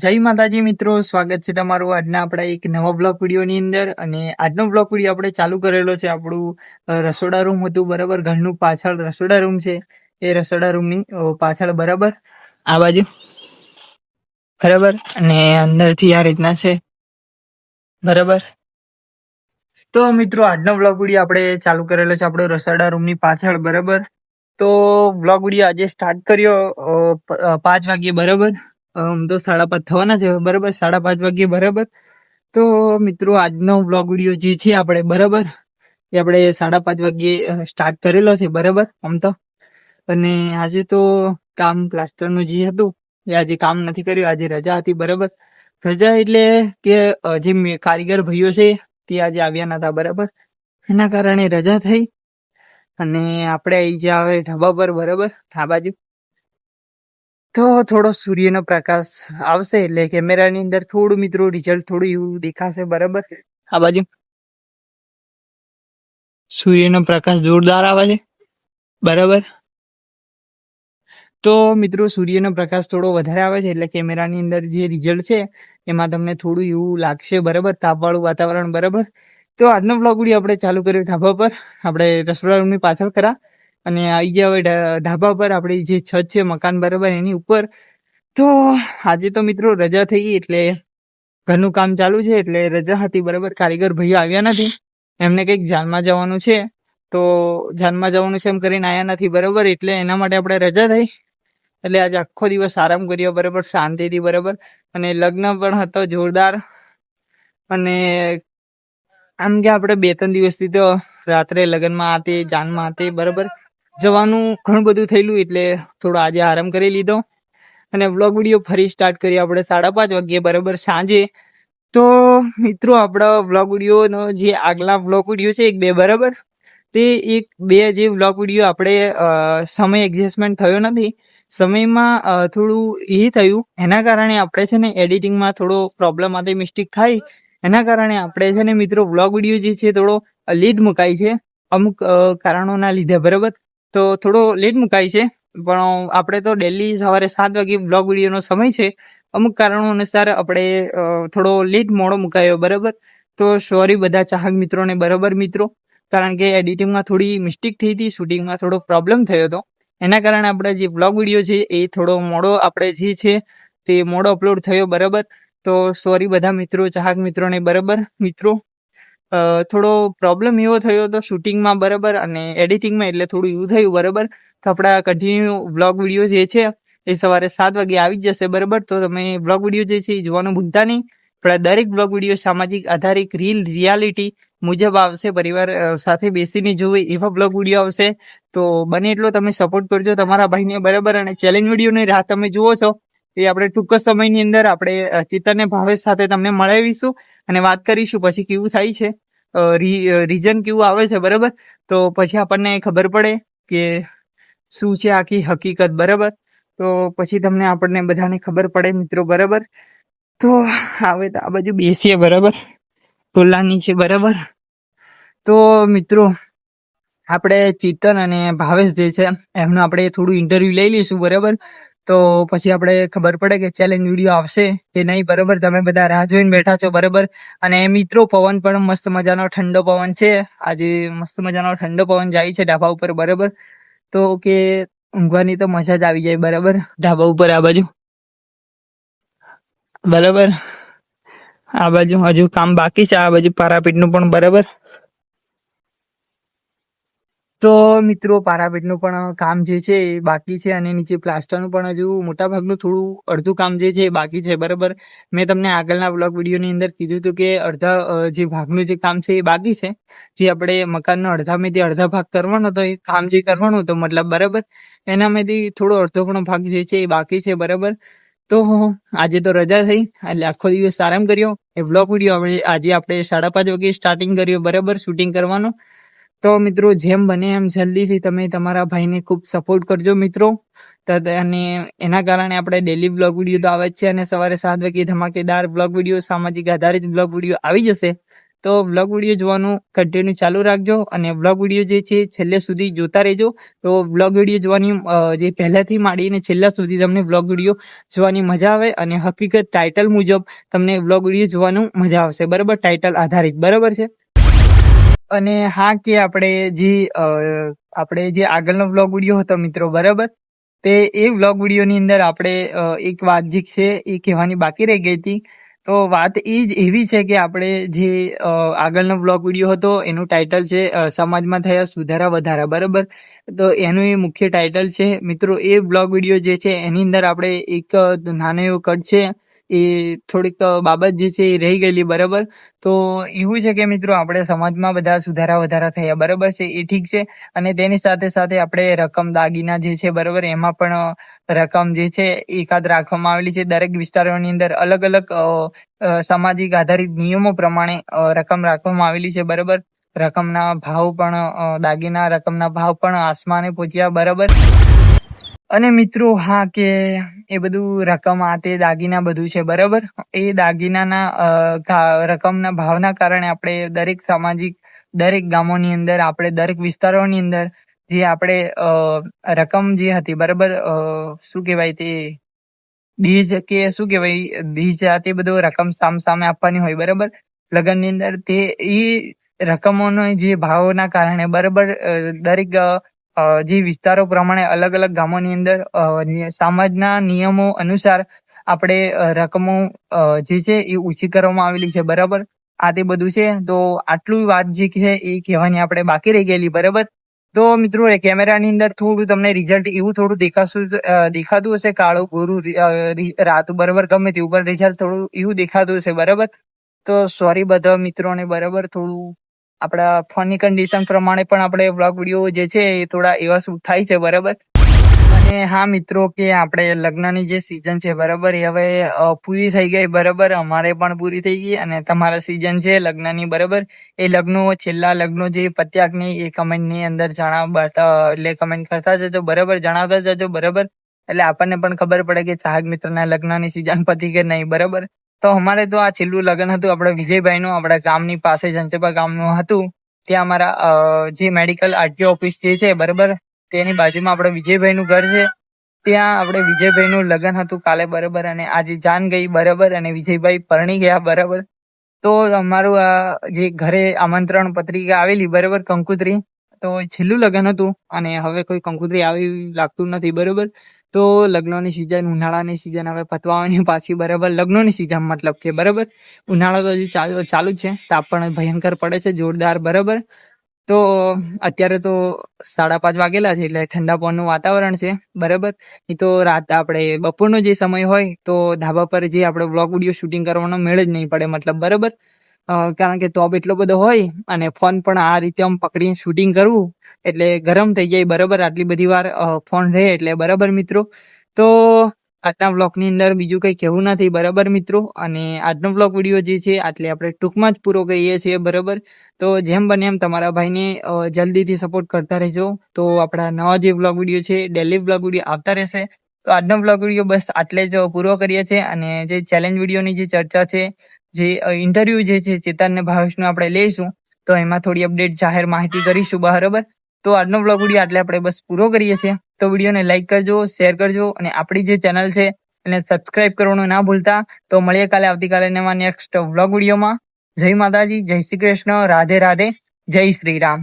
જય માતાજી મિત્રો, સ્વાગત છે તમારું આજના આપણા એક નવા બ્લોગ વિડીયોની અંદર. અને આજનો બ્લોગ વિડીયો આપણે ચાલુ કરેલો છે આપણું રસોડા રૂમ હતું બરાબર. ઘરનું પાછળ રસોડા રૂમ છે, એ રસોડા રૂમની પાછળ બરાબર આ બાજુ બરાબર. અને અંદરથી આ રીતના છે બરાબર. તો મિત્રો આજનો બ્લોગ વિડીયો આપણે ચાલુ કરેલો છે આપણો રસોડા રૂમની પાછળ બરાબર. તો બ્લોગ વિડીયો આજે સ્ટાર્ટ કર્યો 5 વાગ્યે બરાબર. તો 5:30 થવાના છે બરાબર, 5:30 વાગ્યે બરાબર. તો મિત્રો આજનો બ્લોગ વિડીયો જે છે આપણે બરાબર, એ આપણે 5:30 વાગ્યે સ્ટાર્ટ કરેલો છે બરાબર આમ તો. અને આજે તો કામ પ્લાસ્ટરનું જે હતું એ આજે કામ નથી કર્યું, આજે રજા હતી બરાબર. રજા એટલે કે જે કારીગર ભાઈઓ છે તે આજે આવ્યા નતા બરાબર, એના કારણે રજા થઈ. અને આપણે આવી ગયા હવે ઢાબા પર બરાબર, આ બાજુ. તો થોડો સૂર્યનો પ્રકાશ આવશે એટલે કેમેરાની અંદર થોડું મિત્રો રિઝલ્ટ થોડું એવું દેખાશે બરાબર. આ બાજુ સૂર્યનો પ્રકાશ જોરદાર આવે છે બરાબર. તો મિત્રો સૂર્યનો પ્રકાશ થોડો વધારે આવે છે એટલે કેમેરાની અંદર જે રિઝલ્ટ છે એમાં તમને થોડું એવું લાગશે બરાબર, તાપવાળું વાતાવરણ બરાબર. તો આજનો બ્લોગ વિડીયો આપણે ચાલુ કર્યો ઢાબા પર, આપણે રસોડા રૂમની પાછળ કરા. અને આવી ગયા હવે ઢાબા પર, આપણી જે છત છે મકાન બરાબર એની ઉપર. તો આજે તો મિત્રો રજા થઈ ગઈ એટલે ઘરનું કામ ચાલુ છે એટલે રજા હતી બરાબર. કારીગર ભાઈઓ આવ્યા નથી, એમને કંઈક જાનમાં જવાનું છે, તો જાનમાં જવાનું છે એમ કરીને આવ્યા નથી બરાબર, એટલે એના માટે આપણે રજા થઈ. એટલે આજે આખો દિવસ આરામ કર્યો બરાબર, શાંતિથી બરાબર. અને લગ્ન પણ હતો જોરદાર. અને આમ કે આપણે 2-3 દિવસથી તો રાત્રે લગ્નમાં આતે જાનમાં આતે બરાબર જવાનું ઘણું બધું થયેલું, એટલે થોડો આજે આરામ કરી લીધો. અને બ્લોગ વિડીયો ફરી સ્ટાર્ટ કરીએ આપણે 5:30 વાગ્યે બરાબર સાંજે. તો મિત્રો આપણા બ્લોગ વિડીયોનો જે આગલા બ્લોગ વિડીયો છે 1-2 બરાબર, તે 1-2 જે બ્લોગ વિડીયો આપણે સમય એડજસ્ટમેન્ટ થયો નથી, સમયમાં થોડું એ થયું, એના કારણે આપણે છે ને એડિટિંગમાં થોડો પ્રોબ્લેમ આવે, મિસ્ટેક થાય. એના કારણે આપણે છે ને મિત્રો બ્લોગ વિડીયો જે છે થોડો લેટ મુકાય છે અમુક કારણોના લીધે બરાબર. તો થોડો લેટ મુકાય છે, પણ આપણે તો ડેલી સવારે 7 વાગે બ્લોગ વિડીયોનો સમય છે. અમુક કારણો અનુસાર આપણે થોડો લેટ મોડો મુકાયો બરાબર. તો સોરી બધા ચાહક મિત્રોને બરાબર મિત્રો, કારણ કે એડિટિંગમાં થોડી મિસ્ટેક થઈ હતી, શૂટિંગમાં થોડો પ્રોબ્લેમ થયો હતો. એના કારણે આપણે જે બ્લોગ વિડીયો છે એ થોડો મોડો આપણે જે છે તે મોડો અપલોડ થયો બરાબર. તો સોરી બધા મિત્રો, ચાહક મિત્રોને બરાબર. મિત્રો થોડો પ્રોબ્લેમ એવો થયો હતો શૂટિંગમાં બરાબર અને એડિટિંગમાં, એટલે થોડું એવું થયું બરાબર. તો આપણા કન્ટિન્યુ બ્લોગ વિડીયો જે છે એ સવારે 7 વાગે આવી જ જશે બરાબર. તો તમે બ્લોગ વિડીયો જે છે એ જોવાનું ભૂલતા નહીં. આપણા દરેક બ્લોગ વિડીયો સામાજિક આધારિત રિયાલિટી મુજબ આવશે, પરિવાર સાથે બેસીને જોવે એવા બ્લોગ વિડીયો આવશે. તો બને એટલો તમે સપોર્ટ કરજો તમારા ભાઈને બરાબર. અને ચેલેન્જ વિડીયોની રાહ તમે જુઓ છો એ આપણે ટૂંક સમયની અંદર આપણે ચિત્તરને ભાવેશ સાથે તમને મળાવીશું અને વાત કરીશું પછી કેવું થાય છે, રીઝન કેવું આવે છે બરાબર. તો પછી આપણને ખબર પડે કે શું છે આખી હકીકત બરાબર. તો પછી તમને આપણને બધાને ખબર પડે મિત્રો બરાબર. તો હવે તો આ બાજુ બેસીએ બરાબર, ટોલા નીચે બરાબર. તો મિત્રો આપણે ચિંતન અને ભાવેશ જે છે એમનું આપણે થોડું ઇન્ટરવ્યુ લઈ લઈશું બરાબર. તો પછી આપણે ખબર પડે કે ચેલેન્જ વિડીયો આવશે કે નહીં બરાબર. તમે બધા રાહ જોઈને બેઠા છો બરાબર. અને મિત્રો પવન પણ મસ્ત મજાનો ઠંડો પવન છે આજે, મસ્ત મજાનો ઠંડો પવન જાય છે ઢાબા ઉપર બરાબર. તો કે ઊંઘવાની તો મજા જ આવી જાય બરાબર ઢાબા ઉપર આ બાજુ બરાબર. આ બાજુ હજુ કામ બાકી છે, આ બાજુ પારાપીટનું પણ બરાબર. તો મિત્રો પારાપીટનું પણ કામ જે છે એ બાકી છે, અને નીચે પ્લાસ્ટરનું પણ હજુ મોટાભાગનું થોડું અડધું કામ જે છે એ બાકી છે બરાબર. મેં તમને આગળના બ્લોગ વિડીયોની અંદર કીધું હતું કે અડધા જે ભાગનું જે કામ છે એ બાકી છે, જે આપણે મકાનનો અડધામાંથી અડધા ભાગ કરવાનો હતો, એ કામ જે કરવાનું હતું મતલબ બરાબર, એનામાંથી થોડો અડધો ઘણો ભાગ જે છે એ બાકી છે બરાબર. તો આજે તો રજા થઈ એટલે આખો દિવસ આરામ કર્યો. એ બ્લોગ વિડીયો આજે આપણે 5:30 વાગે સ્ટાર્ટિંગ કર્યો બરાબર શૂટિંગ કરવાનું. તો મિત્રો જેમ બને એમ જલ્દીથી તમે તમારા ભાઈને ખૂબ સપોર્ટ કરજો મિત્રો. અને એના કારણે આપણે ડેલી બ્લોગ વિડીયો તો આવે જ છે, અને સવારે 7 વાગે ધમાકેદાર બ્લોગ વિડીયો, સામાજિક આધારિત બ્લોગ વિડીયો આવી જશે. તો વ્લોગ વિડીયો જોવાનું કન્ટિન્યુ ચાલુ રાખજો અને વ્લોગ વિડીયો જે છે છેલ્લે સુધી જોતા રહેજો. તો વ્લોગ વિડીયો જોવાની જે પહેલાથી માંડીને છેલ્લા સુધી તમને વ્લોગ વિડીયો જોવાની મજા આવે અને હકીકત ટાઇટલ મુજબ તમને વ્લોગ વિડીયો જોવાનું મજા આવશે, બરાબર, ટાઇટલ આધારિત, બરાબર છે. અને હા, કે આપણે જે આગળનો વ્લોગ વિડીયો હતો મિત્રો, બરાબર, તે એ વ્લોગ વિડીયોની અંદર આપણે એક વાત જે છે એ કહેવાની બાકી રહી ગઈ હતી. તો વાત એ જ એવી છે કે આપણે જે આગળનો વ્લોગ વિડીયો હતો એનું ટાઇટલ છે સમાજમાં થયા સુધારા વધારા, બરાબર. તો એનું એ મુખ્ય ટાઇટલ છે મિત્રો. એ વ્લોગ વિડીયો જે છે એની અંદર આપણે એક નાનો એવો કટ છે, એ થોડીક બાબત જે છે એ રહી ગયેલી, બરાબર. તો એવું છે કે મિત્રો આપણે સમાજમાં બધા સુધારા વધારા થયા, બરાબર છે, એ ઠીક છે. અને તેની સાથે સાથે આપણે રકમ દાગીના જે છે, બરાબર, એમાં પણ રકમ જે છે એકાદ રાખવામાં આવેલી છે. દરેક વિસ્તારોની અંદર અલગ અલગ સામાજિક આધારિત નિયમો પ્રમાણે રકમ રાખવામાં આવેલી છે, બરાબર. રકમના ભાવ પણ દાગીના રકમના ભાવ પણ આસમાને પહોંચ્યા, બરાબર. અને મિત્રો હા, કે એ બધું રકમ આ તે દાગીના બધું છે, બરાબર. એ દાગીનાના રકમના ભાવના કારણે આપણે દરેક ગામોની અંદર, આપણે દરેક વિસ્તારોની અંદર જે આપણે રકમ જે હતી, બરાબર, શું કહેવાય તે દીજ કે શું કહેવાય દીજ, તે બધું રકમ સામે આપવાની હોય, બરાબર, લગ્નની અંદર. તે એ રકમોનો જે ભાવના કારણે, બરાબર, દરેક જે વિસ્તારો પ્રમાણે અલગ અલગ ગામોની અંદર સમાજના નિયમો અનુસાર આપણે રકમો જે છે એ ઓછી કરવામાં આવેલી છે, બરાબર. આ તે બધું છે. તો આટલું વાત જે છે એ કહેવાની આપણે બાકી રહી ગયેલી, બરાબર. તો મિત્રો કેમેરાની અંદર થોડું તમને રિઝલ્ટ એવું થોડું દેખાતું હશે, કાળું ગોરું રાતું, બરાબર, ગમે તે ઉપર રિઝલ્ટ થોડું એવું દેખાતું હશે, બરાબર. તો સોરી બધા મિત્રોને, બરાબર. થોડું આપણા ફોનની કન્ડિશન પ્રમાણે પણ આપણે વ્લોગ વિડીયો જે છે એ થોડા એવા શૂટ થાય છે, બરાબર. અને હા મિત્રો, કે આપણે લગ્નની જે સિઝન છે, બરાબર, એ હવે પૂરી થઈ ગઈ, બરાબર. અમારે પણ પૂરી થઈ ગઈ અને તમારા સિઝન છે લગ્નની, બરાબર. એ છેલ્લા લગ્નો જે પત્યાકની એ કમેન્ટની અંદર એટલે કમેન્ટ કરતા જજો, બરાબર, જણાવતા જજો, બરાબર. એટલે આપણને પણ ખબર પડે કે ચાહક મિત્રના લગ્નની સિઝન પતી કે નહીં, બરાબર. તો અમારે તો આ છેલ્લું લગ્ન હતું આપણા વિજયભાઈનું, આપણા ગામની પાસે જંચેપા ગામનું હતું. ત્યાં અમારા જે મેડિકલ આરટીઓ ઓફિસ જે છે, બરાબર, તેની બાજુમાં આપણે વિજયભાઈનું ઘર છે. ત્યાં આપણે વિજયભાઈનું લગ્ન હતું કાલે, બરાબર. અને આજે જાન ગઈ, બરાબર, અને વિજયભાઈ પરણી ગયા, બરાબર. તો અમારું આ જે ઘરે આમંત્રણ પત્રિકા આવેલી, બરાબર, કંકોત્રી, તો છેલ્લું લગ્ન હતું અને હવે કોઈ કંકોત્રી આવી લાગતું નથી, બરાબર. તો લગ્નોની સિઝન, ઉનાળાની સિઝન હવે પતવાની પાછી, બરાબર. લગ્નોની સિઝન મતલબ કે, બરાબર, ઉનાળો તો હજુ ચાલુ જ છે, તાપ પણ ભયંકર પડે છે, જોરદાર, બરાબર. તો અત્યારે તો 5:30 વાગેલા છે એટલે ઠંડા પવનનું વાતાવરણ છે, બરાબર. એ તો રાત આપણે બપોરનો જે સમય હોય તો ધાબા પર જે આપણે વ્લોગ વિડીયો શૂટિંગ કરવાનો મેળ જ નહીં પડે, મતલબ, બરાબર. કારણ કે તોપ એટલો બધો હોય અને ફોન પણ આ રીતે આમ પકડીને શૂટિંગ કરવું એટલે ગરમ થઈ જાય, બરાબર, આટલી બધી વાર ફોન રહે એટલે, બરાબર મિત્રો. તો આજના વ્લોગની અંદર બીજું કંઈ કહેવું નથી, બરાબર મિત્રો. અને આજનો વ્લોગ વિડીયો જે છે આટલે આપણે ટૂંકમાં જ પૂરો કરીએ છીએ, બરાબર. તો જેમ બને એમ તમારા ભાઈને જલ્દીથી સપોર્ટ કરતા રહેજો. તો આપણા નવા જે વ્લોગ વિડીયો છે, ડેલી વ્લોગ વિડીયો આવતા રહેશે. તો આજનો વ્લોગ વિડીયો બસ આટલે જ પૂરો કરીએ છીએ. અને જે ચેલેન્જ વિડીયોની જે ચર્ચા છે, જે ઇન્ટરવ્યુ જે છે ચેતન ને ભાવેશનું આપણે લઈશું, તો એમાં થોડી અપડેટ જાહેર માહિતી કરીશું, બરાબર. તો આજનો વ્લોગ વિડીયો આટલે આપણે બસ પૂરો કરીએ છીએ. તો વિડીયોને લાઈક કરજો, શેર કરજો અને આપણી જે ચેનલ છે એને સબસ્ક્રાઇબ કરવાનું ના ભૂલતા. તો મળીએ આવતીકાલે નવા નેક્સ્ટ વ્લોગ વિડીયોમાં. જય માતાજી, જય શ્રી કૃષ્ણ, રાધે રાધે, જય શ્રી રામ.